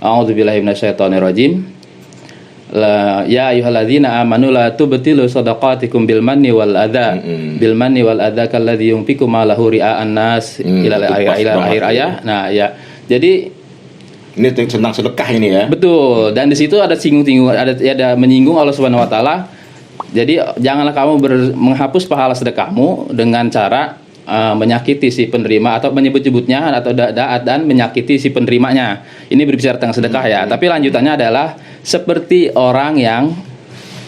A'udzubillahi minasyaitonirrajim. Ya ayyuhalladzina amanu la tubtilu shadaqatikum bil manni wal adza kalladzi yunfiqu malahu ria'an nas ila akhir ayat. Nah, ya. Jadi ini tentang sedekah ini ya. Betul. Dan di situ ada singgung-singgung, ada menyinggung Allah Subhanahu wa taala. Jadi janganlah kamu menghapus pahala sedekahmu dengan cara menyakiti si penerima atau menyebut-nyebutnya atau dan menyakiti si penerimanya. Ini berbicara tentang sedekah ya. Tapi lanjutannya adalah seperti orang yang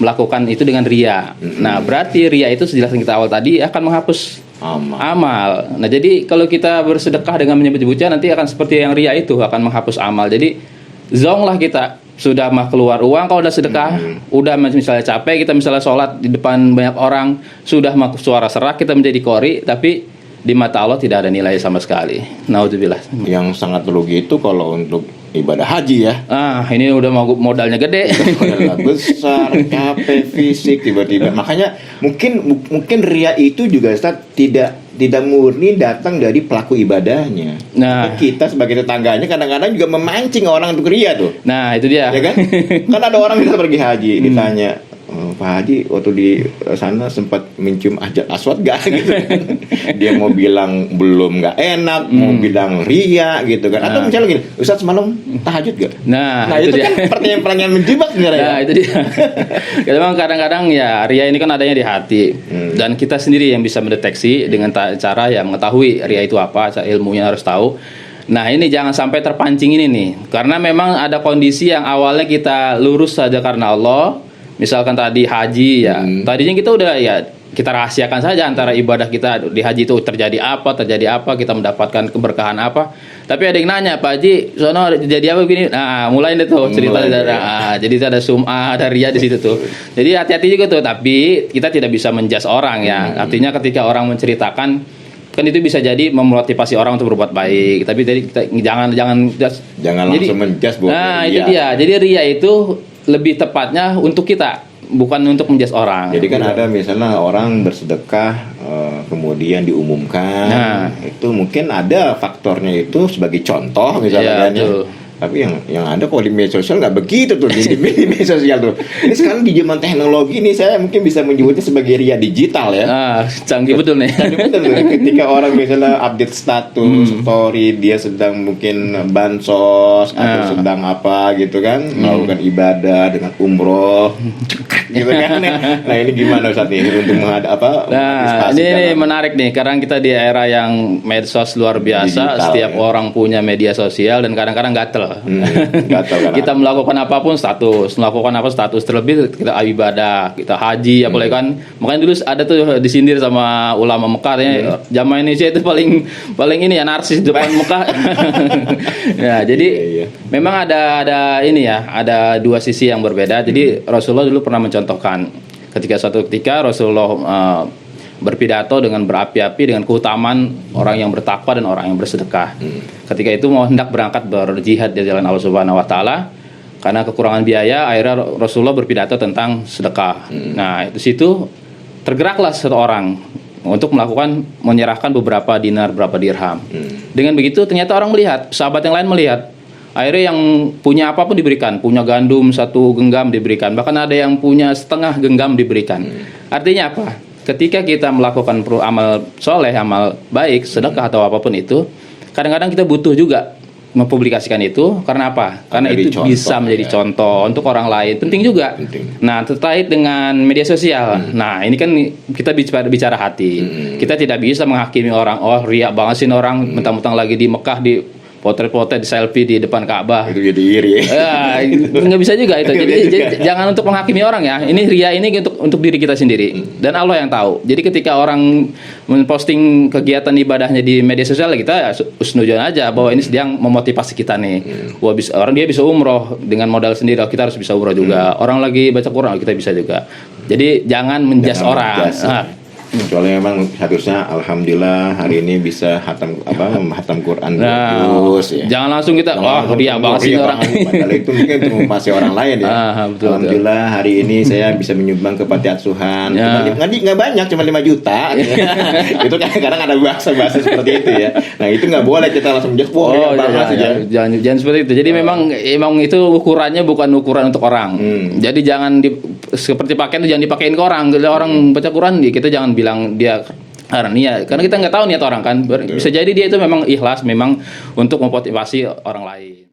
melakukan itu dengan ria. Nah, berarti ria itu sejelas yang kita awal tadi akan menghapus amal. Nah, jadi kalau kita bersedekah dengan menyebut-nyebutnya nanti akan seperti yang ria itu akan menghapus amal. Jadi zong lah kita sudah mah keluar uang kalau udah sedekah, udah misalnya capek kita misalnya sholat di depan banyak orang, sudah mah suara serak kita menjadi kori, tapi di mata Allah tidak ada nilai sama sekali. Naudzubillah. Yang sangat merugi itu kalau untuk ibadah haji ya. Ini udah modalnya gede. Modalnya besar, capek fisik tiba-tiba. Makanya mungkin ria itu juga Ustaz tidak murni datang dari pelaku ibadahnya. Nah, kita sebagai tetangganya kadang-kadang juga memancing orang untuk ria tuh. Nah, itu dia. Ya kan? Kan ada orang bisa pergi haji ditanya, Pak Haji waktu di sana sempat mencium hajar aswad gak gitu kan? Dia mau bilang belum, gak enak, mau bilang ria gitu kan. Atau misalnya gini, Ustaz semalam tahajud gak? Nah itu kan pertanyaan-pertanyaan menjebak sebenarnya. Nah itu dia. Memang kadang-kadang ya ria ini kan adanya di hati. Dan kita sendiri yang bisa mendeteksi dengan cara ya mengetahui ria itu apa, ilmunya harus tahu. Nah ini jangan sampai terpancing ini nih. Karena memang ada kondisi yang awalnya kita lurus saja karena Allah. Misalkan tadi haji ya, tadinya kita udah ya kita rahasiakan saja antara ibadah kita di haji itu terjadi apa, kita mendapatkan keberkahan apa. Tapi ada yang nanya, Pak Haji, sono terjadi apa begini? Nah, mulai deh tuh cerita jadi ada sum'ah, ada ria di situ tuh. Jadi hati-hati juga tuh, tapi kita tidak bisa menjudge orang ya. Artinya ketika orang menceritakan kan itu bisa jadi memotivasi orang untuk berbuat baik. Tapi tadi kita jangan langsung menjudge. Nah, itu dia. Jadi ria itu lebih tepatnya untuk kita, bukan untuk menjudge orang. Jadi kan ada misalnya orang bersedekah kemudian diumumkan, itu mungkin ada faktornya itu sebagai contoh misalnya kan ya. Tapi yang ada kalau di media sosial nggak begitu tuh di media sosial tuh. Ini sekarang di zaman teknologi ini saya mungkin bisa menyebutnya sebagai ria digital ya. Canggih betul nih. Canggih betul tuh. Ketika orang misalnya update status story dia sedang mungkin bansos atau sedang apa gitu kan, melakukan ibadah dengan umroh gitu kan. Nah ini gimana Ustaz nih untuk menghadapi ini menarik nih karena kita di era yang medsos luar biasa, digital, setiap orang punya media sosial dan kadang-kadang gatel. Kita melakukan apapun status, terlebih kita ibadah, kita haji, apalagi kan makanya dulu ada tuh disindir sama ulama Mekah ya, jamaah Indonesia itu paling ini ya narsis depan Mekah. Ya, jadi memang ada ini ya, ada dua sisi yang berbeda. Jadi Rasulullah dulu pernah mencontohkan suatu ketika Rasulullah berpidato dengan berapi-api dengan keutamaan orang yang bertakwa dan orang yang bersedekah. Ketika itu mau hendak berangkat berjihad di jalan Allah Subhanahu wa taala, karena kekurangan biaya, akhirnya Rasulullah berpidato tentang sedekah. Nah, di situ tergeraklah seseorang untuk menyerahkan beberapa dinar, beberapa dirham. Dengan begitu ternyata orang melihat, sahabat yang lain melihat. Akhirnya yang punya apapun diberikan, punya gandum 1 genggam diberikan, bahkan ada yang punya setengah genggam diberikan. Artinya apa? Ketika kita melakukan amal soleh, amal baik, sedekah atau apapun itu, kadang-kadang kita butuh juga mempublikasikan itu. Karena apa? Karena itu bisa menjadi contoh untuk orang lain. Penting juga. Nah, terkait dengan media sosial. Nah, ini kan kita bicara hati. Kita tidak bisa menghakimi orang. Oh, riak banget sih orang mentang-mentang lagi di Mekah di potret-potret selfie di depan Ka'bah. Itu jadi iri. Nggak bisa juga itu. Jadi jangan untuk menghakimi orang ya. Ini ria ini untuk diri kita sendiri dan Allah yang tahu. Jadi ketika orang memposting kegiatan ibadahnya di media sosial, kita husnudzon aja bahwa ini sedang memotivasi kita nih. Dia bisa umroh dengan modal sendiri, kita harus bisa umroh juga. Orang lagi baca Quran, kita bisa juga. Jadi jangan menjudge orang. Kecuali memang harusnya alhamdulillah hari ini bisa hatam Quran bagus ya. Jangan langsung kita dia banget sih orang. Padahal itu mungkin untuk memasi orang lain ya. Betul, alhamdulillah hari ini saya bisa menyumbang ke panti asuhan. Nggak banyak, cuma 5 juta. Itu kadang-kadang ada bahasa seperti itu ya. Nah itu nggak boleh kita langsung jangan seperti itu. Jadi memang itu ukurannya bukan ukuran untuk orang. Jadi jangan seperti pakaian itu jangan dipakein ke orang. Kalau orang baca Quran kita jangan bilang dia niat, karena kita nggak tahu niat orang kan. Bisa jadi dia itu memang ikhlas, memang untuk memotivasi orang lain.